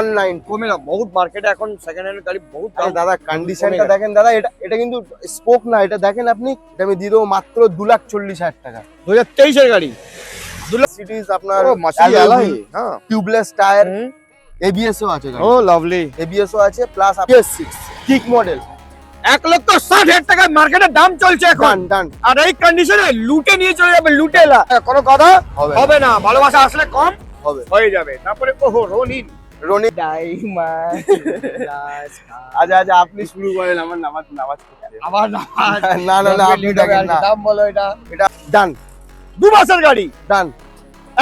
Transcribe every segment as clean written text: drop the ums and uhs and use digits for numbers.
190 কমে না, বহুত মার্কেটে এখন সেকেন্ড হ্যান্ড গাড়ি বহুত দাম। দাদা কন্ডিশনটা দেখেন দাদা, এটা কিন্তু স্পোক না, এটা দেখেন আপনি, এটা আমি দিয়ে দেবো মাত্র 2,40,000 টাকা। 2023 এর গাড়ি, সিরিজ আপনার ও মাসি আলাই, হ্যাঁ টিউবলেস টায়ার, এবিএস ও আছে গাড়ি, ও লাভলি, এবিএস ও আছে, প্লাস PS6 কিক মডেল। 1,60,000 টাকা মার্কেটের দাম চলছে এখন। ডান। আর এই কন্ডিশনে লুটে নিয়ে চলে যাবে, লুটেলা কোনো কথা হবে না, ভালোবাসা আসলে কম হবে, হয়ে যাবে। তারপরে ওহো রনি ডাইমন্ড। আচ্ছা আপনি শুরু করেন, আমার নামাজ পড়তে। আবার না আপনি দেখেন না, দাম বলো। এটা ডান 2 মাসের গাড়ি, ডান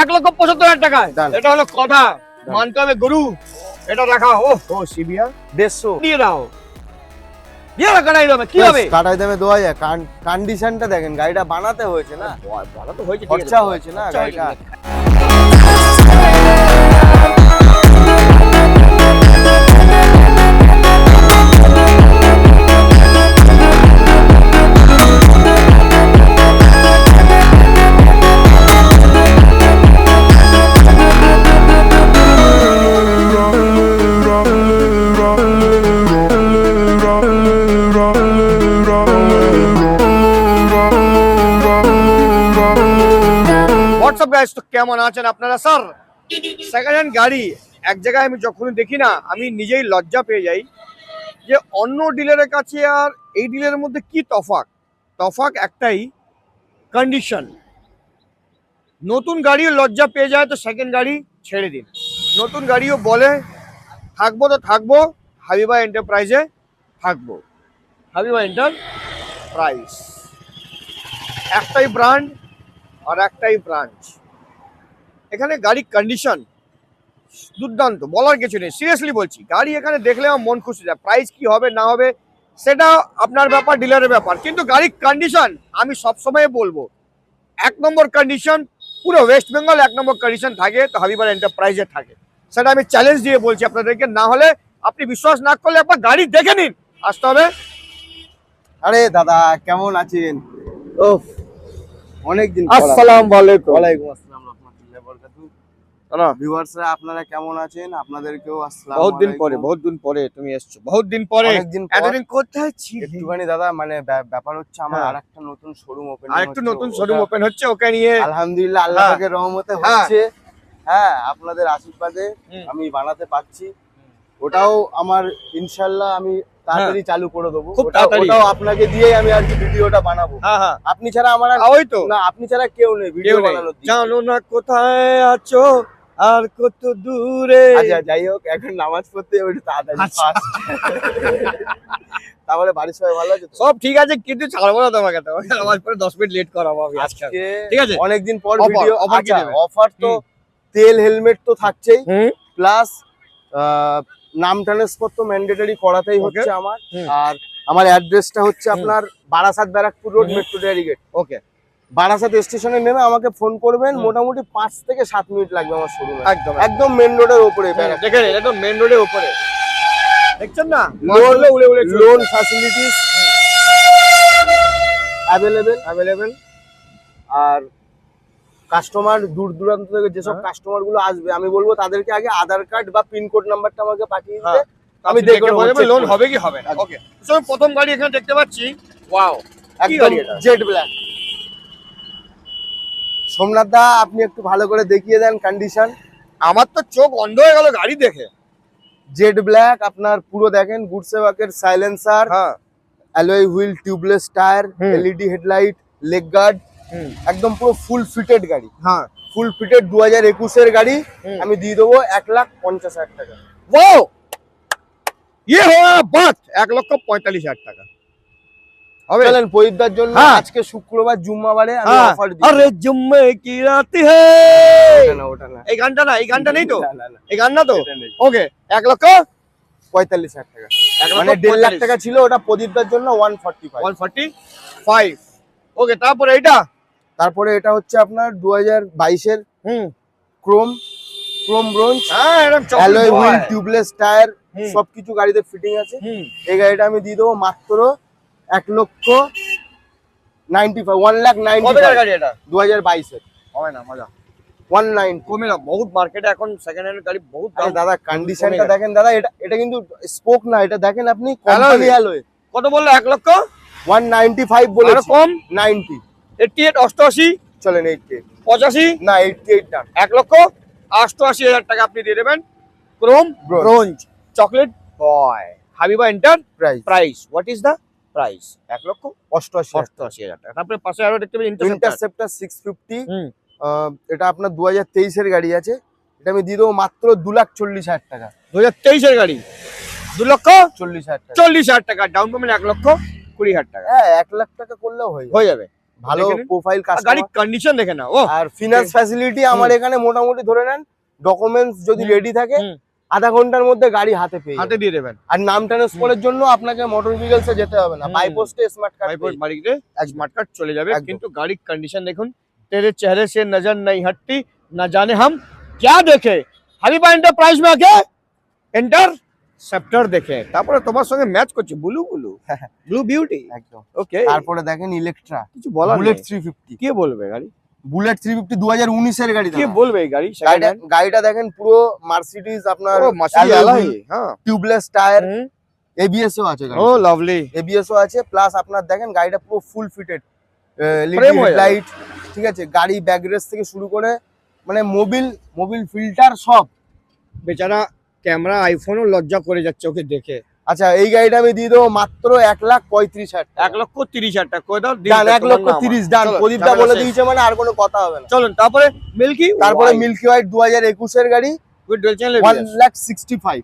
1,75,000 টাকায়। Done. এটা হলো কথা, মানতে হবে গুরু। এটা রাখা ও শিবিয়া 150 দিয়ে দাও, দিয়ে কাটাই দেবে, কি হবে কাটাই দেবে 2000। কন্ডিশনটা দেখেন, গাড়িটা বানাতে হয়েছে না, ভালো তো হয়েছে, খরচা হয়েছে না গাড়িটা। হোয়াটসঅ্যাপ গাইস, তো কেমন আছেন আপনারা? স্যার, সেকেন্ড হ্যান্ড গাড়ি এক জায়গায় আমি যখনই দেখি না, আমি নিজেই লজ্জা পেয়ে যাই যে অন্য ডিলারের কাছে আর এই ডিলারের মধ্যে কি তফাৎ একটাই, কন্ডিশন। নতুন গাড়িও লজ্জা পেয়ে যায়, তো সেকেন্ড গাড়ি ছেড়ে দিন। নতুন গাড়িও বলে থাকবো তো থাকবো, হাবিবা এন্টারপ্রাইজে থাকবো। হাবিবা এন্টারপ্রাইজ একটাই ব্র্যান্ড আর একটাই ব্রাঞ্চ। এখানে গাড়ির কন্ডিশন দুর্দান্ত, বলার কিছু নেই। সিরিয়াসলি বলছি, গাড়ি এখানে দেখলে আমার মন খুশি যায়। প্রাইস কি হবে না হবে সেটা আপনার ব্যাপার, ডিলারের ব্যাপার, কিন্তু গাড়ির কন্ডিশন আমি সবসময় বলবো 1 নম্বর কন্ডিশন। পুরো ওয়েস্ট বেঙ্গল 1 নম্বর কন্ডিশন থাকে তো হাবিবার এন্টারপ্রাইজে থাকে। সেটা আমি চ্যালেঞ্জ দিয়ে বলছি আপনাদেরকে, না হলে আপনি বিশ্বাস না করলে একবার গাড়ি দেখে নিন, আসতে হবে। আরে দাদা কেমন আছেন? ওফ অনেকদিন পর। আসসালামু আলাইকুম। ওয়ালাইকুম আসসালাম রাহমাতুল্লাহি ওয়া বারাকাতুহু। ভিউয়ার্সরা আপনারা কেমন আছেন? আপনাদেরকেও আসসালামু আলাইকুম। বহুত দিন পরে তুমি এসছো, বহুত দিন পরে। অনেকদিন পর। এতদিন কোথায় ছিলে? একটুখানি দাদা মানে ব্যাপার হচ্ছে, আমার আরেকটা নতুন শোরুম ওপেন, আরেকটু নতুন শোরুম ওপেন হচ্ছে, ওকে নিয়ে আলহামদুলিল্লাহ আল্লাহ পাকের রহমতে হচ্ছে। হ্যাঁ আপনাদের আশীর্বাদে আমি বানাতে পারছি। ওটাও আমার ইনশাআল্লাহ আমি তাড়াতাড়ি চালু করে দেবো। ওটাও আপনাকে দিয়েই আমি আর কি ভিডিওটা বানাবো। আপনি ছাড়া আমার ওই তো না, আপনি ছাড়া কেউ নেই ভিডিও বানানোর। জানো না কোথায় আছো আর কত দূরে। আচ্ছা যাই হোক, এখন নামাজ পড়তে ওইটা তাড়াতাড়ি ফাস্ট। তারপরে বাড়ির সবাই ভালো আছে? সব ঠিক আছে, কিন্তু ছাড়বো না তোমাকে, নামাজ পড়ে 10 মিনিট লেট করাবো আমি আজকে। ঠিক আছে, অনেকদিন পর ভিডিও। আচ্ছা অফার তো তেল হেলমেট তো থাকছেই, প্লাস নাম ট্রান্সফার তো ম্যান্ডেটরি করাতেই হচ্ছে আমার। আর আমার অ্যাড্রেসটা হচ্ছে আপনার Barasat Barrackpore road, metro dairy gate. Okay, Barasat স্টেশনে নেমে আমাকে ফোন করবেন, মোটামুটি 5 থেকে 7 মিনিট লাগবে আমার শোরুমে। একদম মেন রোডের উপরে, দেখেন একদম মেন রোডের উপরে, দেখছেন না? Loan facilities available. আর কাস্টমার দূর দূরান্ত থেকে যেসব কাস্টমার গুলো আসবে, আমি বলবো তাদেরকে আগে আধার কার্ড বা পিনকোড নাম্বারটা আমাকে পাঠিয়ে দিতে, আমি দেখে বলবো লোন হবে কি হবে না। ওকে, সো প্রথম গাড়ি এখানে দেখতে পাচ্ছি, ওয়াও, একদম জেড ব্ল্যাক। সোমনাথ দা আপনি একটু ভালো করে দেখিয়ে দেন কন্ডিশন। আমার তো চোখ অন্ধ হয়ে গেল গাড়ি দেখে। জেড ব্ল্যাক আপনার পুরো দেখেন, গুড সেভাকের silencer, alloy wheel, tubeless tyre, LED headlight, leg guard, একদম পুরো ফুল ফিটেড গাড়ি। ফুল ফিটেড 2021 এর গাড়ি। আমি দিয়ে দেবো 1,50,000 টাকা। ওয়াও, ये हो बात 1,45,000 টাকা হবে। চলেন পরিদার জন্য আজকে শুক্রবার জুম্মাবারে আমি অফার দিই। আরে জুম্মে কি রাত হে, ওটা না, এই গানটা নেই তো? না এই গান না তো? ওকে, 1,45,000 টাকা, মানে 1.5 লাখ টাকা ছিল ওটা প্রদীপদার জন্য 145। ওকে, তারপরে এটা হচ্ছে আপনার 2022 এর Chrome bronze, alloy wheel, tubeless tyre, সবকিছু গাড়িতে ফিটিং আছে। এই গাড়িটা আমি দিয়ে দেবো মাত্র 1,95,000। 1,90,000 গাড়ি। এটা 2022 এর। হবে না মজা। 190। কমে না, বহুত মার্কেটে এখন সেকেন্ড হ্যান্ড গাড়ি বহুত দাম। আরে দাদা কন্ডিশনটা গেছে। দেখেন দাদা, এটা কিন্তু স্পোক না, এটা দেখেন আপনি কোম্পানি Alloy। অ্যালয়। কত বললো? 1 লক্ষ 195 আরো বলেছি। কম? 90 88, 88, চলেন 88 85, না 88 ডান। 1 লক্ষ 88,000 টাকা আপনি দিয়ে দেবেন। Chrome Bronze। Bronze chocolate boy Habiba enter price price. What is the price? 1 লক্ষ 88 88,000 টাকা। তারপরে পাশে আরো দেখতে পাবেন ইন্টারসেপ্টর। ইন্টারসেপ্টর 650। হুম। এটা আপনার 2023 এর গাড়ি আছে, এটা আমি দিয়ে দেবো মাত্র 2,40,000 টাকা। 2023 এর গাড়ি 2 লক্ষ 40,000 টাকা। 40,000 টাকা ডাউন পেমেন্ট, 1 লক্ষ 20,000 টাকা হ্যাঁ 1 লাখ টাকা করলেও হয়ে যাবে। হয়ে যাবে। ভালো দেখে নিন। প্রোফাইল আর গাড়ির কাস্টমার। কন্ডিশন দেখে না। ও আর ফিনান্স ফ্যাসিলিটি আমার এখানে মোটামুটি ধরে নেন, ডকুমেন্টস যদি হুম, রেডি থাকে হুম। আধা ঘন্টার মধ্যে গাড়ি হাতে পেয়ে হাতে যাবেন। দিয়ে দেবেন। আর নাম ট্রান্সফারের জন্য আপনাকে মোটর ভেহিকলসে যেতে হবে না, হুম। বাই পোস্টে স্মার্ট কার্ড ভাইপোর বাড়িতে স্মার্ট কার্ড চলে যাবে। একদম। কিন্তু গাড়ির কন্ডিশন দেখুন, तेरे चेहरे से नजर नहीं हटती, ना जाने हम क्या देखे। হাবিবা এন্টারপ্রাইজ में आके এন্টার সেপ্টার দেখে তারপরে তোমার সঙ্গে ম্যাচ করছে ব্লু ব্লু ব্লু বিউটি। একদম। ওকে, তারপরে দেখেন ইলেকট্রা কিছু বলার বুলেট নেই। 350। কে বলবে গাড়ি? বুলেট 350 2019 এর গাড়ি কে দাদা। বলবে এই গাড়ি? গাড়িটা দেখেন পুরো মার্সিডিজ আপনার ও মাসি আলাই। হ্যাঁ, টিউবলেস টায়ার, এবিএস ও আছে ও লাভলি। এবিএস ও আছে, প্লাস আপনার দেখেন গাড়িটা পুরো ফুল ফিটেড, Frame হয়ে যাবে। লাইট, ঠিক আছে, গাড়ি ব্যাকরেস থেকে শুরু করে মানে মোবিল ফিল্টার সব। বেচারা ক্যামেরা আইফোনও লজ্জা করে যাচ্ছে ওকে দেখে। আচ্ছা এই গাড়িটা আমি দিয়ে দেবো মাত্র 1,35,000 টাকা। 1,30,000 টাকা করে দাও। ডান 1,30,000 ডান। চলো, প্রদীপদা ঝামেলা বলে শেষ। দিয়েছে মানে আর কোনো কথা হবে না। চলুন তারপরে মিল্কি, তারপরে মিল্কি হোয়াইট 2021 এর গাড়ি with dual channel 1,65,000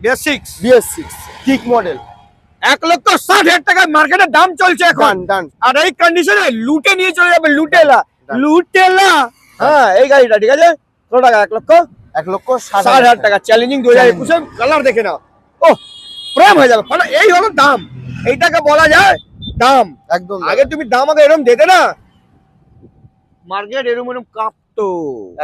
BS6 BS6 kick model. 1,60,000 টাকা মার্কেটের দাম চলছে এখন। ডান ডান। আর এই কন্ডিশনে লুটে নিয়ে চলে যাবে, লুটেলা Done. লুটেলা। হ্যাঁ এই গাড়িটা ঠিক আছে। কত টাকা? 1,60,000 টাকা। চ্যালেঞ্জিং 2021 এর কালার দেখে নাও। ও প্রেম হয়ে যাবে। মানে এই হলো দাম, এইটাকে বলা যায় দাম। একদম আগে তুমি দাম আগে এরকম দিতে না, মার্কেট এরকম কাঁপতো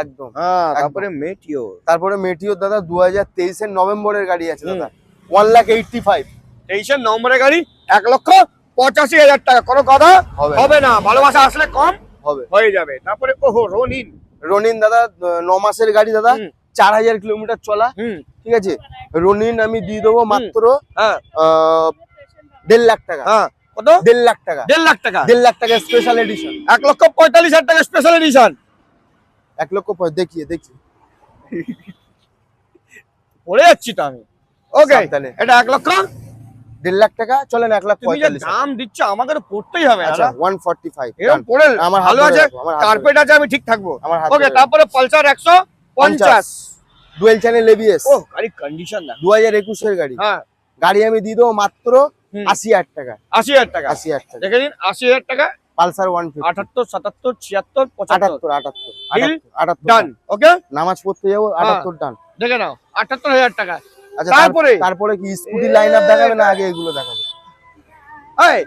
একদম। হ্যাঁ। তারপরে মেটিও, তারপরে মেটিও দাদা 2023 এর নভেম্বরের গাড়ি আছে হুম। দাদা 1,85,000 23 নম্বরের গাড়ি 1,85,000 টাকা। কোনো কথা হবে হবে না, ভালোবাসা আসলে কম হবে। হয়ে যাবে। তারপরে ওহো রনিন। রনিন দাদা 9 মাসের গাড়ি দাদা, হুম। 4,000 কিলোমিটার চলা, হুম, ঠিক আছে। রনিন আমি দিয়ে দেবো মাত্র হ্যাঁ 1.5 লাখ টাকা। হ্যাঁ। কত? 1.5 লাখ টাকা। 1.5 লাখ টাকা। 1.5 লাখ টাকা স্পেশাল এডিশন। 1,45,000 টাকা স্পেশাল এডিশন। 1 লক্ষ দেখিয়ে পড়ে যাচ্ছি তো আমি। ওকে, সাবধানে। এটা 1 লক্ষ। 1.5 লাখ টাকা, চলেন তুমি যে 1,45,000। দাম দিচ্ছ আমাকে তো পড়তেই হবে। আচ্ছা দাদা 145 এরকম পড়ে আমার হাত ভালো ধরে আছে, রাখো, আমার হাত কার্পেট আছে, আমি ঠিক থাকবো। আমার হাত ওকে, ধরে তারপরে পালসার 150। ডুয়েল চ্যানেল এবিএস ও গাড়ির কন্ডিশন না। 2021 এর গাড়ি। হ্যাঁ, গাড়ি আমি দিয়ে দেবো মাত্র হুম। 80,000 টাকা। 80,000 টাকা। 80,000 টাকা। দেখে নিন, 80,000 টাকা। Pulsar 150 78, 77, 76, 75 Deal? 78 ডান। ওকে, নামাজ পড়তে যাবো, 78 ডান। দেখে নাও 78,000 টাকা। আচ্ছা তারপরে? তারপরে কি স্কুটি লাইন আপ দেখাবে না আগে এগুলো দেখাবে? এই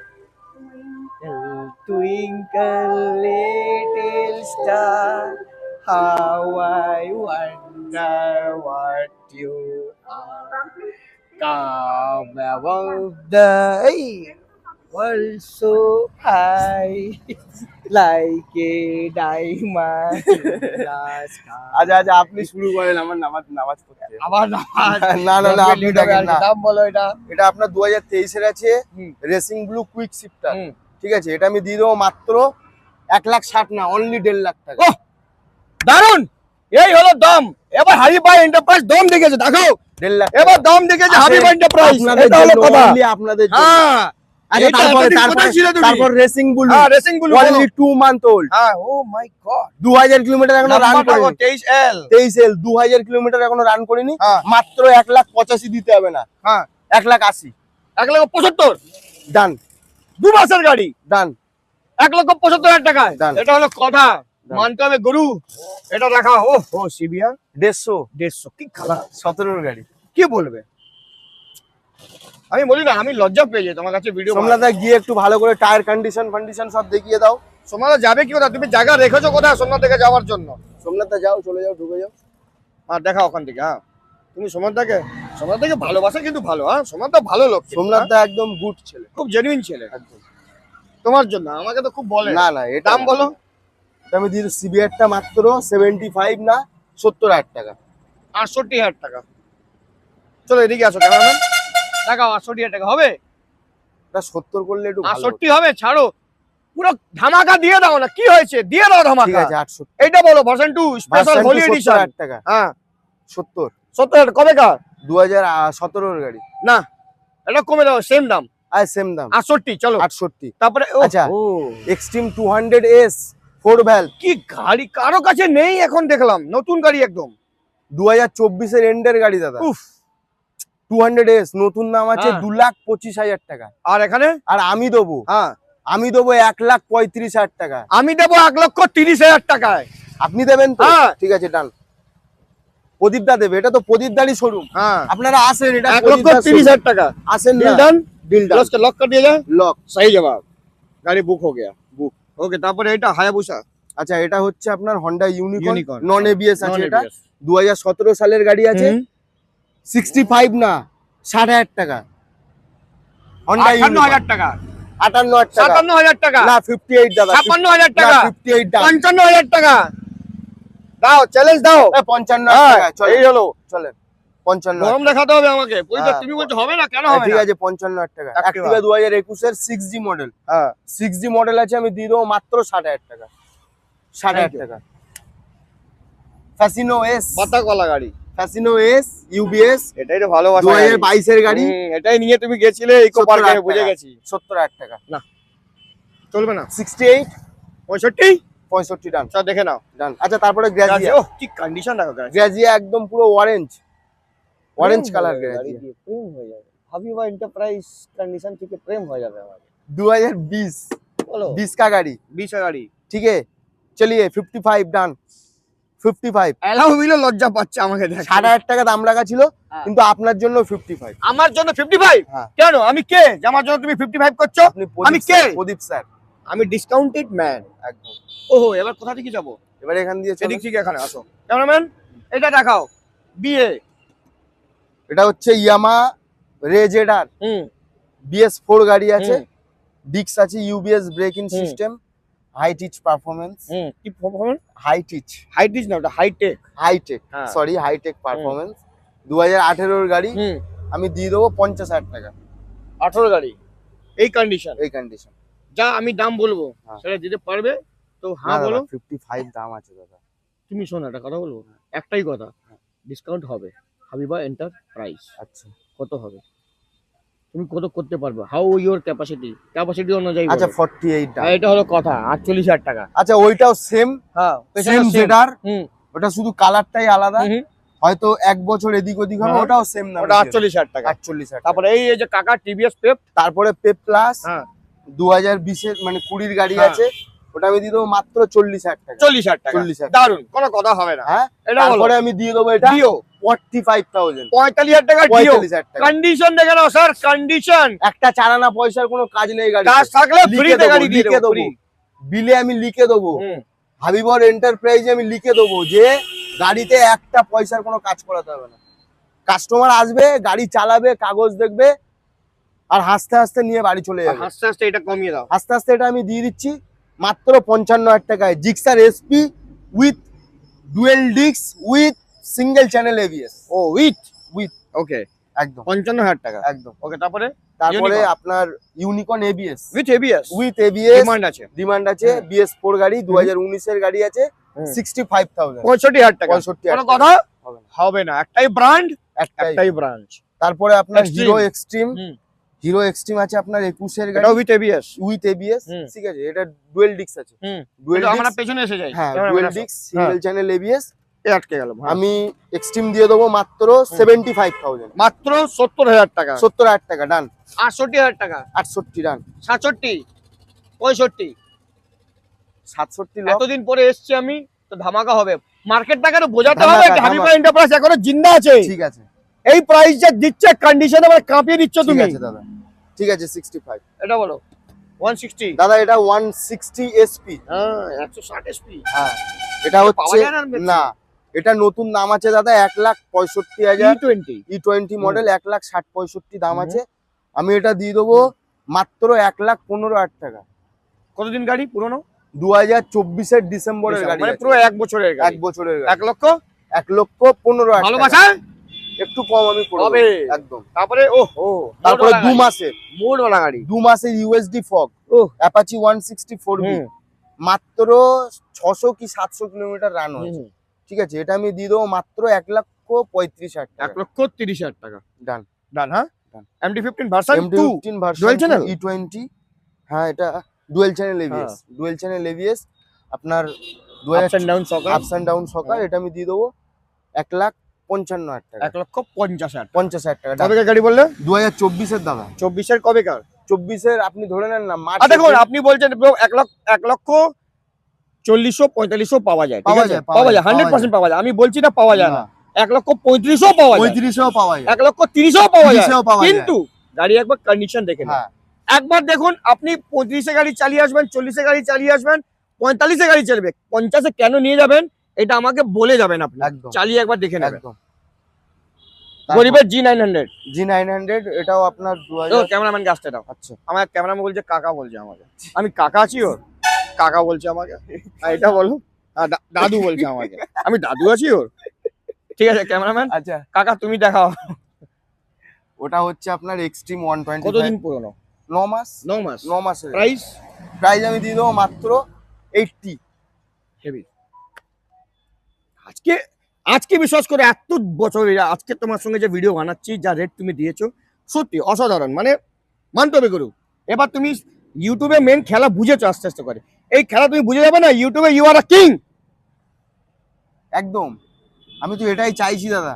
twinkle little star, how I wonder what you are. Come above the world so high, like a diamond in the sky. আচ্ছা আপনি শুরু করেন, আমার নামাজ পড়তে। আবার না আপনি দেখেন না। দাম বলো এটা। এটা আপনার 2023 এর আছে, হুম। রেসিং ব্লু কুইক শিফটার, হুম। ঠিক আছে। এটা আমি দিয়ে দেবো মাত্র 1,60,000 না, অনলি 1.5 লাখ টাকা। ওহ দারুন, এই হলো দাম। এবার হাবিবা এন্টারপ্রাইজ দম দেখেছে, দেখো 1.5 লাখ এবার দাম দেখেছে হাবিবা এন্টারপ্রাইজ। এটা হলো কথা। আপনাদের জন্য। হ্যাঁ, আচ্ছা এটা তারপরে এতদিন কোথায় ছিলে তুমি? তারপর রেসিং ব্লু, হ্যাঁ racing blue only 2 month old, হ্যাঁ। ও মাই গড, 2000 কিলোমিটার এখনো রান করেনি। 23L 23L 2000 কিলোমিটার এখনো রান করিনি, হ্যাঁ। মাত্র 1,85,000 দিতে হবে না, হ্যাঁ 1,80,000 1,75,000 ডান 2 মাসের গাড়ি ডান 1,75,000 টাকায়। Done. এটা হলো কথা, Done. মানতে হবে গরু। এটা রাখা ও সিবিআর 150 কি খারাপ 17 গাড়ি। কি বলবে? আমি বলি না, আমি লজ্জা পেয়ে যাই তোমার কাছে ভিডিও। সোমনাথা গিয়ে একটু ভালো করে টায়ার কন্ডিশন সব দেখিয়ে দাও। সোমনাথ যাবে কি কোথায়? তুমি জায়গা রেখেছো কোথায় সোমনাথ থেকে যাওয়ার জন্য? সোমনাথা যাও, চলে যাও, ঢুকে যাও। আর দেখা ওখান থেকে। হ্যাঁ তুমি সোমনাথ থেকে ভালোবাসা কিন্তু ভালো। হ্যাঁ সোমনাথ তো ভালো লোক, সোমনাথা একদম গুড ছেলে, খুব জেনুইন ছেলে। একদম। তোমার জন্য আমাকে তো খুব বলে। না এটা দাম বলো। তো আমি দিয়ে সিবিআরটা মাত্র 75 না 70,000 টাকা। 68,000 টাকা। চলো এদিকে আসো ক্যামেরাম্যান, দেখাও 68,000 টাকা হবে? এটা 70 করলে একটু ভালো হতো। 68 হবে, ছাড়ো, পুরো ধামাকা দিয়ে দাও না, কি হয়েছে, দিয়ে দাও ঠিক ধামাকা। আছে 68 এইটা বলো version 2 special Version Holi 2 edition. 70,000 টাকা। হ্যাঁ 70 70,000 কবে কার? 2017 এর গাড়ি। না এটা কমে দাও, সেম দাম আর সেম দাম 68। চলো 68। তারপরে আচ্ছা। ও এক্সট্রিম 200s 4 ভ্যালভ কি গাড়ি কারো কাছে নেই এখন, দেখলাম নতুন গাড়ি একদম। 2024 এর এন্ডের গাড়ি দাদা। উফ 200s নতুন দাম আছে হ্যাঁ। 2,25,000 টাকা। আর এখানে আর আমি দেবো হ্যাঁ 1,35,000 টাকা। আমি দেবো 1,30,000 টাকায়। আপনি দেবেন তো? হ্যাঁ। ঠিক আছে ডান। প্রদীপ দা দেবে, এটা তো প্রদীপ দারই শোরুম। হ্যাঁ আপনারা আসেন, এটা 1,30,000 টাকা। আসেন डील না। Done, deal done. उसका लॉक कर दिया जाए। লক। सही जवाब, गाड़ी बुक हो गया। Book okay. তারপরে এটা হায়াবুসা আচ্ছা এটা হচ্ছে আপনার Honda unicorn Unicorn। Non ABS আছে। এটা Non-ABS 2017 সালের গাড়ি আছে। 65 না 60,000 টাকা। হন্ডা 58,000 টাকা, 58,000 টাকা 57,000 টাকা, না 58 দাদা। 56,000 না, টাকা, 58 দাম। 55,000 টাকা। দাও চ্যালেঞ্জ দাও। 55,000 হ্যাঁ, টাকা। চলেন এই হলো চলেন 55,000 গরম দেখাতে হবে আমাকে। বলছো হ্যাঁ। তুমি বলছো হবে না, কেন হ্যাঁ, হবে ঠিক না? আছে 55,000 টাকা। Activa। অ্যাক্টিভা 2021 এর 6G মডেল। হ্যাঁ 6G মডেল আছে, আমি দিয়ে দেবো মাত্র 60,000 টাকা। 60,000 you। টাকা। ফ্যাসিনো এস, পাতা কলা গাড়ি, ফ্যাসিনো এস ইউবিএস এটাই তো ভালোবাসা। 2022 এর গাড়ি। এটাই নিয়ে তুমি গেছিলে ইকো 70,000 পার্কে, টাকা। বুঝে গেছি। 70,000 টাকা। চলবে না 68 65। 65 ডান চল দেখে নাও ডান। আচ্ছা তারপরে গ্রাজিয়া। ও কি কন্ডিশন দেখো গাড়ি। গ্রাজিয়া একদম পুরো অরেঞ্জ কালার গ্রাজিয়া। প্রেম হয়ে যাবে। হাবিবা এন্টারপ্রাইজ কন্ডিশন থেকে প্রেম হয়ে যাবে আমার। 2020 বলো 20 का गाड़ी। 20 গাড়ি। ठीक है चलिए 55 ডান। 55 এলাও মিলে লজ্জা পাচ্ছে আমাকে দেখ। 60,000 টাকা দাম রাখা ছিল, হ্যাঁ। কিন্তু আপনার জন্য 55। আমার জন্য 55? হ্যাঁ। কেন, আমি কে যে আমার জন্য তুমি 55 করছো? আপনি আমি কে? প্রদীপ স্যার। আমি ডিসকাউন্টেড ম্যান একদম। ওহো, এবার কোথা থেকে যাবো? এবার এখান দিয়ে চলো। এদিক থেকে এখানে আসো ক্যামেরাম্যান, এটা দেখাও। বিএ এটা হচ্ছে ইয়ামা রেজেডার হুম BS4 গাড়ি আছে। হুম। ডিক্স আছে, ইউবিএস ব্রেকিং হুম। System, high teach performance. কি পারফরম্যান্স? হাই টিচ, হাইটিস না, ওটা হাইটেক। হাইটেক, হ্যাঁ। Sorry high tech performance. 2018 এর গাড়ি। আমি দিয়ে দেবো 50,000 টাকা। 18 গাড়ি এই কন্ডিশন, এই কন্ডিশন। যা আমি দাম বলবো হ্যাঁ। সেটা দিতে পারবে তো? হ্যাঁ বলো। 55 দাম আছে দাদা। তুমি শোনো, একটা কথা বলবো, একটাই কথা, ডিসকাউন্ট হবে। হাবিবা এন্টারপ্রাইজ আচ্ছা কত হবে? তুমি কত করতে পারবে? হাউ ইওর ক্যাপাসিটি অনুযায়ী আচ্ছা বলো। 48 দাম। হ্যাঁ, এটা হলো কথা। 48,000 টাকা। আচ্ছা ওইটাও সেম হ্যাঁ সেম জেডার। হুম ওটা শুধু কালারটাই আলাদা, হুম। হয়তো 1 বছর এদিক ওদিক হবে। হ্যাঁ। ওটাও সেম দাম। ওটা 48,000 টাকা। 48,000। তারপরে এই যে কাকা টিভিএস পেপ। তারপরে পেপ প্লাস হ্যাঁ 2020 এর মানে 20 গাড়ি হ্যাঁ। আছে, ওটা আমি দিয়ে দেবো মাত্র 40,000 টাকা। 40,000 টাকা। 40,000 দারুন, কোনো কথা হবে না। হ্যাঁ এটা বলো। তারপরে আমি দিয়ে দেবো এটা ডিও 45,000। 45,000 টাকা ডিও। 45,000 টাকা। কন্ডিশন দেখে নাও স্যার, কন্ডিশন। একটা চারানা পয়সার কোনো কাজ নেই গাড়ি। কাজ থাকলে ফ্রিতে গাড়ি দিয়ে লিখে দেবো। দেবো, বিলে আমি লিখে দেবো। হুম। হাবিবর এন্টারপ্রাইজে আমি লিখে দেবো যে গাড়িতে একটা পয়সার কোনো কাজ করাতে হবে না। কাস্টমার আসবে, গাড়ি চালাবে, কাগজ দেখবে, আর হাসতে হাসতে নিয়ে বাড়ি চলে যাবে। আস্তে আস্তে এটা কমিয়ে দাও। আস্তে আস্তে এটা আমি দিয়ে দিচ্ছি মাত্র 55,000 টাকায়। Gixxer SP with dual disc with single channel ABS. ও উইথ উইথ ওকে একদম 55,000 টাকা। একদম। ওকে তারপরে তারপরে Unicorn। আপনার Unicorn ABS with ABS with ABS demand আছে। ডিমান্ড আছে। হুম। BS4 গাড়ি 2019 এর গাড়ি আছে। 65,000। 65,000 টাকা। 65,000 কোনো টাকা। কথা হবে না। হবে না, একটাই ব্র্যান্ড, একটাই। একটাই ব্রাঞ্চ। তারপরে আপনার Extreme। Hero Xtreme. হুম। হিরো এক্সট্রিম আছে আপনার 21 এর গাড়ি এটাও উইথ এবিএস। With ABS. হুম। ঠিক আছে, এটা ডুয়েল ডিস্ক আছে। হুম। ডুয়েল এটা আমরা ডিস্ক, পেছনে এসে যাই। হ্যাঁ ক্যামেরাম্যান ডুয়েল আসো। Disc single channel ABS. এ আটকে গেল। আমি এক্সট্রিম দিয়ে দেবো মাত্র 75,000। মাত্র 70,000 টাকা। 70,000 টাকা ডান। 68,000 টাকা। 68 ডান। 67, 65। 67 লক। এতদিন পরে এসছি আমি, তো ধামাকা হবে। মার্কেটটাকে তো বোঝাতে ধামাকা, হবে যে ধামাকা। হাবিবা এন্টারপ্রাইজ এখনো জিন্দা আছে। ঠিক আছে এই প্রাইস যা দিচ্ছে, কন্ডিশন আবার কাঁপিয়ে দিচ্ছ ঠিক তুমি। আছে দাদা। ঠিক আছে 65 এটা বলো 160। দাদা। এটা 160 এসপি। হ্যাঁ 160 এসপি। হ্যাঁ এটা পাওয়া হচ্ছে যায় না আর বেশি? না, এটা নতুন দাম আছে দাদা 1,65,000। E20 E20 মডেল 1,60,65 দাম হুম। আছে। আমি এটা দিয়ে দেবো মাত্র 1,15,000 টাকা। কতদিন গাড়ি পুরনো? 2024 ডিসেম্বরের গাড়ি মানে আছে। পুরো 1 বছরের গাড়ি। 1 বছরের 1 গাড়ি। লক্ষ 1,15,000 ভালোবাসা একটু কম আমি করে হবে। দেবো, একদম। তারপরে তারপরে 2 মাসের মোড়ওয়ালা গাড়ি 2 মাসের ইউএসডি ফগ ওহ অ্যাপাচি 164B হুম। মাত্র 600 কি 700 কিলোমিটার রান হয়েছে। ঠিক আছে, এটা আমি দিয়ে দেবো মাত্র 1,35,000 টাকা। 1,30,000 টাকা ডান ডান। হ্যাঁ Done. MT-15 version 2 MT-15 version Dual channel? E20। হ্যাঁ, এটা dual channel ABS. Dual channel ABS আপনার ups and down soccer ups and down সকার। এটা আমি দিয়ে দেবো 1,55,000 টাকা। 1,50,000 50,000 টাকা। কবেকার গাড়ি বললে? 2024 এর দাদা। 24 এর কবেকার? 24 এর আপনি ধরে নেন না মার্চ। দেখুন আপনি বলছেন 1 লক্ষ 40,000 45,000 পাওয়া যায়, ঠিক পাওয়া আছে? যায়, পাওয়া যায় 100% পাওয়া যায়। আমি বলছি না পাওয়া যায় না। 1,35,000 পাওয়া যায়, 35,000 পাওয়া যায়, 1,30,000 পাওয়া যায়, 30,000 পাওয়া যায়। কিন্তু গাড়ি একবার কন্ডিশন দেখে নিন। হ্যাঁ, একবার দেখুন, আপনি 35 এ গাড়ি চালিয়ে আসবেন, 40 এ গাড়ি চালিয়ে আসবেন, 45 এ গাড়ি চালাবে, 50 এ কেন নিয়ে যাবেন এটা আমাকে বলে যাবেন আপনি। একদম চালিয়ে একবার দেখে নেবেন। একদম। গরিবের G900 G900 এটাও আপনার 2000। ক্যামেরাম্যান গাছটা দাও। আচ্ছা, আমার ক্যামেরাম্যান বলছে কাকা বলছে আমাকে, আমি কাকা আছি ওর, কাকা বলছে আমাকে। আর এটা বলো, দাদু বলছে আমাকে, আমি দাদু আছি ওর। ঠিক আছে ক্যামেরাম্যান, আচ্ছা, কাকা তুমি দেখাও। ওটা হচ্ছে আপনার এক্সট্রিম 125। কতদিন পুরনো? 9 মাস। 9 মাস। 9 মাসের প্রাইস প্রাইস আমি দিয়ে দেবো মাত্র 80। হেভি। আজকে বিশ্বাস করে এত বছর আজকে তোমার সঙ্গে যে ভিডিও বানাচ্ছি, যা রেট তুমি দিয়েছো সত্যি অসাধারণ, মানে মানতে হবে গুরু। এবার তুমি ইউটিউবে মেন খেলা বুঝেছো আস্তে আস্তে করে, এই খেলা তুমি বুঝে যাবে না ইউটিউবে, ইউ আর আ কিং। একদম, আমি তো এটাই চাইছি দাদা।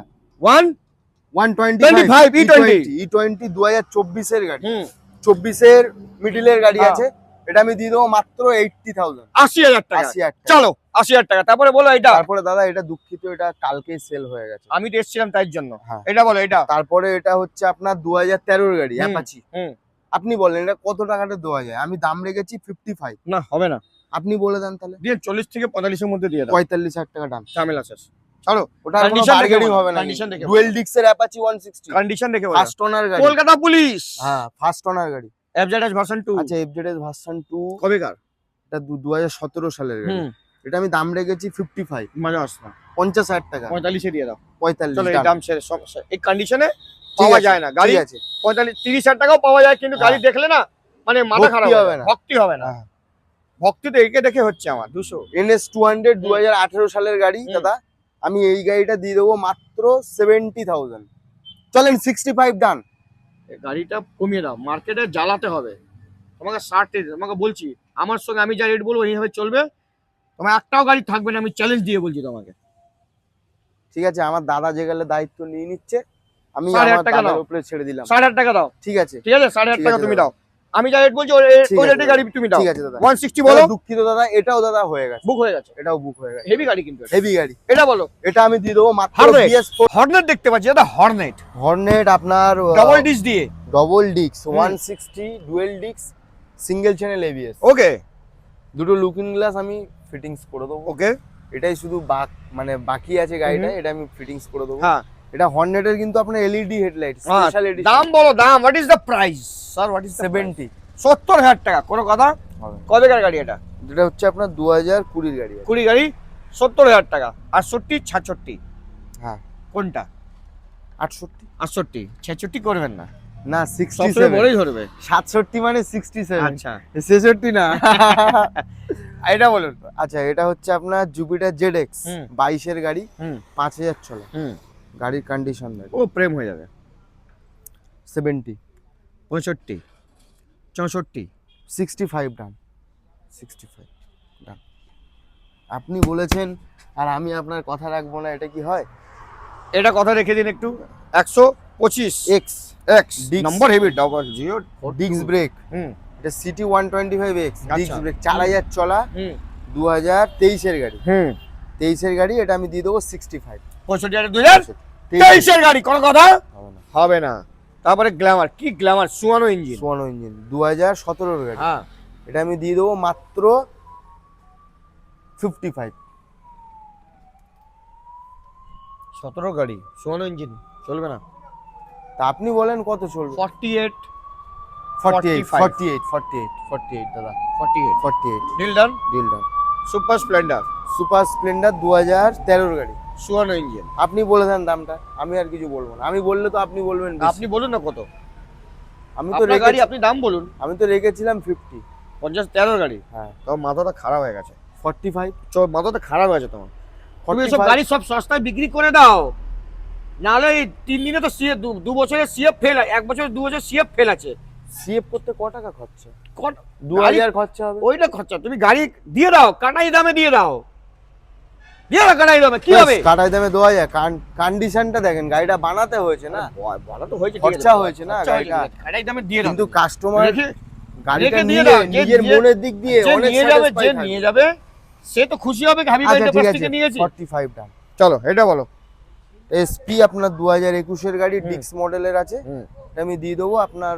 125 E20 E20 2024 এর গাড়ি। হুম 24 এর মিডিলের গাড়ি হ্যাঁ। আছে। এটা আমি দিয়ে দেবো মাত্র 80,000 80,000 টাকা। 80,000 টাকা। চলো 80,000 টাকা। তারপরে বলো এটা। তারপরে দাদা এটা দুঃখিত, এটা কালকেই সেল হয়ে গেছে। আমি তো এসেছিলাম তাই জন্য। হ্যাঁ। এটা বলো এটা। তারপরে এটা হচ্ছে আপনার 2013 এর গাড়ি হুম, অ্যাপাচি। হুম। আপনি বলেন এটা কত টাকাতে দেওয়া যায়? আমি দাম রেখেছি 55। না হবে না, আপনি বলে দেন তাহলে। দিয়ে 40 থেকে 45 এর মধ্যে দিয়ে দাও, 45,000 টাকা ডান। ঝামেলা শেষ। চলো ওটা কোনো Condition দেখে বার্গেনিং বলো, হবে না। condition দেখে ডুয়েল ডিক্সের অ্যাপাচি 160। কন্ডিশন দেখে বলো। ফার্স্ট ওনার গাড়ি। কলকাতা পুলিশ। হ্যাঁ, ফার্স্ট ওনার গাড়ি। FZS ভার্সন 2 আচ্ছা, এফজেডএস ভার্সন 2 কবেকার? এটা 2017 সালের গাড়ি। হুম এটা আমি দাম রেখেছি 55। মজা আসছে না, 50,000 টাকা। 45 এ দিয়ে দাও। 45 চলো এই ডান। দাম ছেড়ে সমস্যা, এই কন্ডিশনে ঠিক পাওয়া আছে, যায় না গাড়ি। ঠিক আছে। 45 30,000 টাকাও পাওয়া যায়, কিন্তু গাড়ি হ্যাঁ। দেখলে না মানে মাথা খারাপ ভক্তি হবে হবে না, না। ভক্তি হবে না। হ্যাঁ। ভক্তি তো একে দেখে হচ্ছে আমার 200। NS 200 2018 সালের গাড়ি হুম। দাদা। আমি এই গাড়িটা দিয়ে দেবো মাত্র 70,000। চলেন 65 ডান। এই গাড়িটা কমিয়ে দাও, মার্কেটে জ্বালাতে হবে তোমাকে। 60 তোমাকে বলছি, আমার সঙ্গে আমি যা রেট বলবো এইভাবে চলবে, তোমার একটাও গাড়ি থাকবে না, আমি চ্যালেঞ্জ দিয়ে বলছি তোমাকে। ঠিক আছে, আমার দাদা যে গেলে দায়িত্ব নিয়ে নিচ্ছে, আমি 8,500 আমার টাকা দাদার দাও। উপরে ছেড়ে দিলাম। 8,500 টাকা দাও, ঠিক আছে, ঠিক আছে? 8,500 ঠিক টাকা আছে তুমি দাদা। দাও, আমি যা রেট বলছি ঠিক ওই আছে রেটে গাড়ি তুমি দাও। ঠিক আছে দাদা। 160 বলো। দাদা, দুঃখিত দাদা, এটাও দাদা হয়ে গেছে। বুক হয়ে গেছে, এটাও বুক হয়ে গেছে। হেভি গাড়ি কিন্তু এটা। হেভি গাড়ি। এটা বলো। এটা আমি দিয়ে দেবো মাত্র Hornet। BS4 হর্নেট দেখতে পাচ্ছি দাদা, হর্নেট হর্নেট আপনার ডাবল ডিস দিয়ে। ডবল ডিক্স হুম। 160 ডুয়েল ডিক্স সিঙ্গেল চ্যানেল এবিএস। ওকে দুটো লুকিং গ্লাস আমি ফিটিংস করে দেবো। ওকে এটাই শুধু মানে বাকি আছে গাড়িটা, এটা আমি ফিটিংস করে দেবো। হ্যাঁ। এটা হর্নেটের কিন্তু আপনার এলইডি হেডলাইট স্পেশাল এডিশন। দাম বলো, দাম। What is the price sir? What is 70 70,000 টাকা? কোনো কথা হবে। কবেকার গাড়ি এটা? যেটা হচ্ছে আপনার 2020 এর গাড়ি আছে। 20 গাড়ি 70,000 টাকা। 68 66 হ্যাঁ, কোনটা? 68 68 66 করবেন না, না সবসময় 67। বলেই ধরবে। 67 মানে 67, আচ্ছা 66 না। এটা বলুন। আচ্ছা, এটা হচ্ছে আপনার জুপিটার ZX হুম। 22 এর গাড়ি, হুম 5000 চলে। হুম গাড়ির কন্ডিশন ও প্রেম হয়ে যাবে। 70 65 64 65 ডান। 65 ডান। আপনি বলেছেন আর আমি আপনার কথা রাখবো না, এটা কি হয়? এটা কথা রেখে দিন একটু। 125 এক্স এক্স নম্বর হেভি ডাবল জিও ডিক্স ব্রেক। হুম এটা সিটি 125X ডিক্স আচ্ছা। ব্রেক, 4000 চলা, হুম 2023 এর গাড়ি। হুম 23 এর গাড়ি, এটা আমি দিয়ে দেবো 65। 65 2023 এর গাড়ি, কোনো কথা হবে না। হবে না। তারপরে গ্ল্যামার, কি গ্ল্যামার, সুয়ানো ইঞ্জিন। সোয়ানো ইঞ্জিন 2017 এর গাড়ি। হ্যাঁ এটা আমি দিয়ে দেবো মাত্র 55। 17 গাড়ি সুয়ানো ইঞ্জিন চলবে না। তা আপনি বলেন কত চলবে? 48 48 45 48 48 48 দাদা 48 48 deal done. Deal done. Super Splendor super Splendor 2013 গাড়ি, সুয়ানো ইঞ্জিন। আপনি বলে দেন দামটা, আমি আর কিছু বলবো না, আমি বললে তো আপনি বলবেন বেশি। আপনি বলুন না কত আমি তো আপনার গাড়ি, আপনি দাম বলুন। আমি তো রেখেছিলাম 50। 50-13 গাড়ি, হ্যাঁ তো মাথাটা খারাপ হয়ে গেছে। 45। মাথাটা খারাপ হয়ে গেছে তোমার। তুমি এসব 45 গাড়ি সব সস্তায় বিক্রি করে দাও, নাহলে এই 3 দিনে তো সিএফ 2 বছরের সিএফ ফেল, 1 বছর 2 বছর সিএফ ফেল আছে। সিএফ করতে ক টাকা খরচা? কত 2000 খরচা হবে। ওইটা খরচা, তুমি গাড়ি দিয়ে দাও, কাটাই দামে দিয়ে দাও, দিয়ে দাও কাটাই দামে, কি হবে? কাটাই দামে 2000, কন্ডিশনটা দেখেন, গাড়িটা বানাতে হয়েছে না, বলা তো হয়েছে, খরচা হয়েছে না গাড়িটা, কাটাই দামে দিয়ে দাও। কিন্তু কাস্টমার গাড়িটা রেখে দিয়ে নিয়ে দাও, নিজের মনের দিক দিয়ে যে অনেক নিয়ে যাবে, satisfied যে থাকবে। নিয়ে যাবে সে তো খুশি হবে হাবিব আচ্ছা ভাইয়ের ঠিক কাছ আছে, থেকে নিয়েছি। 45 ডান। চলো এটা বলো। এসপি আপনার 2021 এর গাড়ি, ডিক্স মডেলের আছে, এটা আমি দিয়ে দেবো আপনার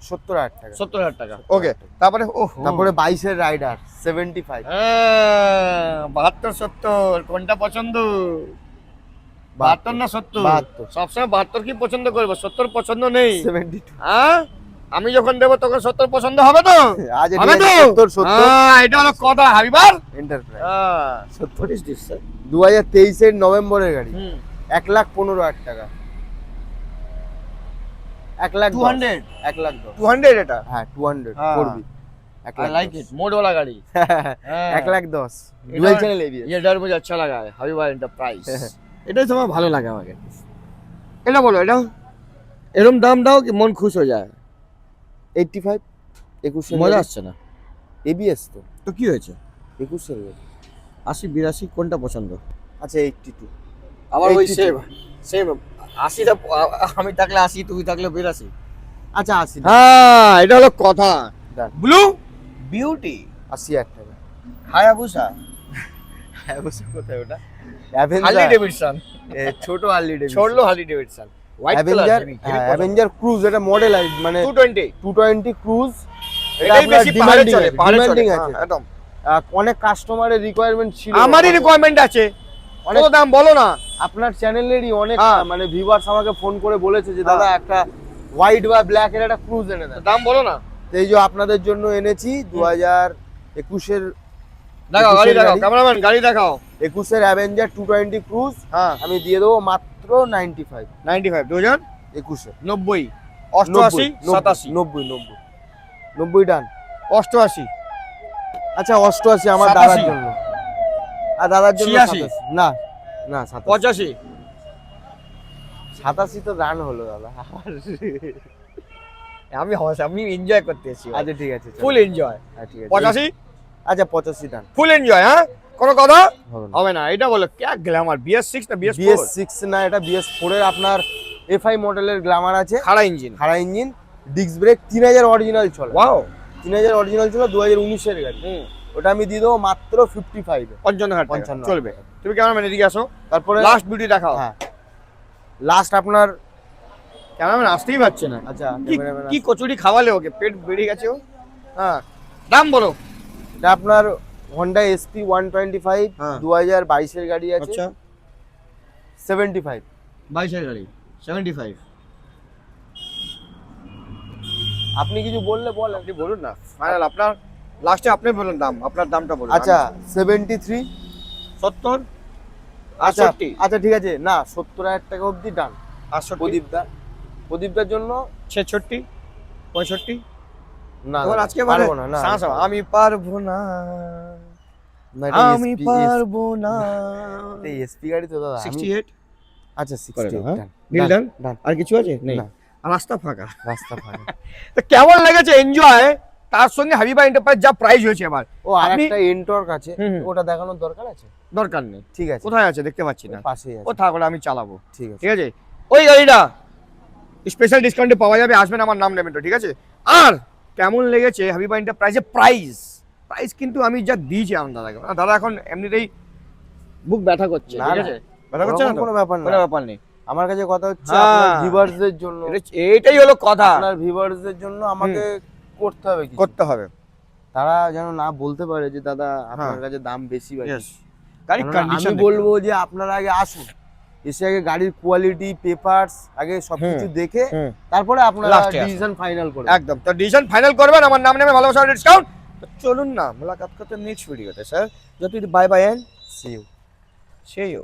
70,000 টাকা। 70,000 টাকা, ওকে। তারপরে তারপরে 22 এর রাইডার 75। 72 70 কোনটা পছন্দ? 72 না 70? 72। সবসময় 72 কি পছন্দ করবো, 70 পছন্দ নেই। 72। হ্যাঁ, আমি যখন দেবো তখন 70 পছন্দ হবে তো? আজ হবে তো? 70 এটা হলো কথা হাবিবার। Enterprise 70 is this sir. 2023 এর নভেম্বরের গাড়ি, 1,15,000 টাকা। 1,00,000 200 1,00,000 200 এটা। হ্যাঁ 200 হ্যাঁ। করবি। I like it, मोड वाला गाड़ी। 1,10,000 ডুয়াল চ্যানেল এবিএস। ये डर मुझे अच्छा लगा है, হাবিবা এন্টারপ্রাইজ। এটাই তোমার ভালো লাগে আমাকে। এটা বলো, এটা এরকম দাম দাও কি মন খুশ হয়ে যায়। 85 21 মজা আসছে না এবিএস তো তো কি হয়েছে? 21 এর গাড়ি। 80 82 কোনটা পছন্দ? আচ্ছা 82। আবার ওই 82 সেম সেম 80 টা আমি থাকলে 80, তুমি থাকলে 82। আচ্ছা 80। হ্যাঁ, এটা হলো কথা। Done. ব্লু বিউটি 80,000 টাকা। হায়াবুসা, হ্যাঁ বসে কোথায় ওটা? হার্লি অ্যাভেঞ্জার, ডেভিডসন, ছোট হার্লি ডেভিডসন। ছোড়লো Harley Davidson, white colour. Avenger, Avenger cruise, এটা মডেল মানে 220 220 ক্রুজ। এটা এটাই আপনার বেশি পাহাড়ে ডিমান্ডিং চলে, পাহাড়ে চলে। ডিমান্ডিং আছে। হ্যাঁ, একদম। অনেক কাস্টমারের রিকোয়ারমেন্ট ছিল, আমারই রিকোয়ারমেন্ট আছে। অনেক- কত দাম বলো না? আপনার চ্যানেলেরই অনেক হ্যাঁ। মানে ভিউয়ার্স আমাকে ফোন করে বলেছে যে দাদা একটা হোয়াইট বা ব্ল্যাক এর একটা ক্রুজ এনে দেন। দাম বলো না। তো এই যে আপনাদের জন্য এনেছি 2021 এর, দেখাও গাড়ি, 21 দেখাও গাড়ি। ক্যামেরাম্যান, গাড়ি দেখাও। 21 এর অ্যাভেঞ্জার 220 ক্রুজ হ্যাঁ, আমি দিয়ে দেবো মাত্র 95। 95 2000 21 এ 90 88 87 90 ডান। 88 আচ্ছা 88 আমার 87 দাদার জন্য, আর দাদার জন্য 86 87 না না 85 87 তো রান হলো দাদা। আমি এনজয় করতে এসেছি, আচ্ছা ঠিক আছে, ফুল এনজয়। হ্যাঁ ঠিক আছে 85 আচ্ছা 85 ডান ফুল এনজয়। হ্যাঁ, কোনো কথা হবে না। হবে না। এটা বলো ক্যা গ্ল্যামার, BS6 না BS4? BS6 না, এটা BS4 এর আপনার FI মডেলের গ্ল্যামার আছে, খাড়া ইঞ্জিন, খাড়া ইঞ্জিন, ডিস্ক ব্রেক, 3000 অরিজিনাল চলে। ওয়াও। 3000 অরিজিনাল ছিল 2019 এর গাড়ি, ওটা আমি দিয়ে দেবো মাত্র 55 এ। 55,000 টাকা 55,000 চলবে। তুমি ক্যামেরাম্যান এদিকে আসো, তারপরে লাস্ট বিউটি দেখাও। হ্যাঁ লাস্ট আপনার, ক্যামেরাম্যান আসতেই পারছে না। আচ্ছা কি ক্যামেরাম্যান কি কচুরি খাওয়ালে ওকে, পেট বেড়ে গেছে ও। হ্যাঁ, দাম বলো। এটা আপনার Honda SP 125 হ্যাঁ। 2022 এর গাড়ি আছে, আচ্ছা 75। 22 এর গাড়ি 75। আপনি কিছু বললে বলেন। আপনি বলুন না, ফাইনাল আপনার, লাস্টে আপনি বলুন দাম, আপনার দামটা বলুন। আচ্ছা 73। 70 আচ্ছা 68 আচ্ছা ঠিক আছে, না 70,000 টাকা অবধি ডান। 68 প্রদীপদার জন্য 66 65। না তোমার দাদা, আজকে পারবো না, না শ্বাস আমি পারবো না, না, এটা আমি SP পারবো না। এই SP গাড়ি তো দাদা 68 আচ্ছা করে 68 দাও, হ্যাঁ? ডান ডিল ডান। ডান। আর কিছু আছে? নেই, না, আর রাস্তা ফাঁকা। রাস্তা ফাঁকা। তো কেমন লেগেছে এনজয়, তার সঙ্গে হাবিবা এন্টারপ্রাইজ যা প্রাইস হয়েছে এবার, ও আরেকটা এন্টর্ক আছে, হুম, হুম। ওটা দেখানোর দরকার আছে? দরকার নেই। ঠিক আছে, কোথায় আছে দেখতে পাচ্ছি না, পাশেই ও আছে, থাক, ওটা আমি চালাবো। ঠিক আছে। ঠিক আছে, ওই গাড়িটা স্পেশাল ডিসকাউন্টে পাওয়া যাবে, আসবেন, আমার নাম নেবেন তো, ঠিক আছে? আর কেমন লেগেছে হাবিবা এন্টারপ্রাইজের প্রাইস কিন্তু আমি যা দিয়েছি আমার দাদাকে, দাদা এখন এমনিতেই বুক ব্যথা করছে, না, ঠিক না, আছে? ব্যথা করছে না ওরকম তো? কোনো ব্যাপার না, কোনো ব্যাপার নেই। আমার কাছে কথা হচ্ছে হ্যাঁ। আপনার ভিউয়ার্সদের জন্য, এইটাই হলো কথা, আপনার ভিউয়ার্সদের জন্য আমাকে করতে হবে কিছু। করতে হবে। তারা যেন না বলতে পারে যে দাদা আপনার কাছে দাম বেশি বা Yes. কি। গাড়ির কেননা কন্ডিশন আমি বলবো যে আপনারা আগে আসুন, এসে আগে গাড়ির কোয়ালিটি, পেপারস আগে সবকিছু দেখে তারপরে আপনারা Last এ আসুন। ডিসিশন ফাইনাল করুন। একদম, তো ডিসিশন ফাইনাল করবেন, আমার নাম নেবে, ভালোবাসা ডিসকাউন্ট तो चलून ना मुलाकात करते नेक्स्ट वीडियोতে স্যার। যতদিন bye bye and see you.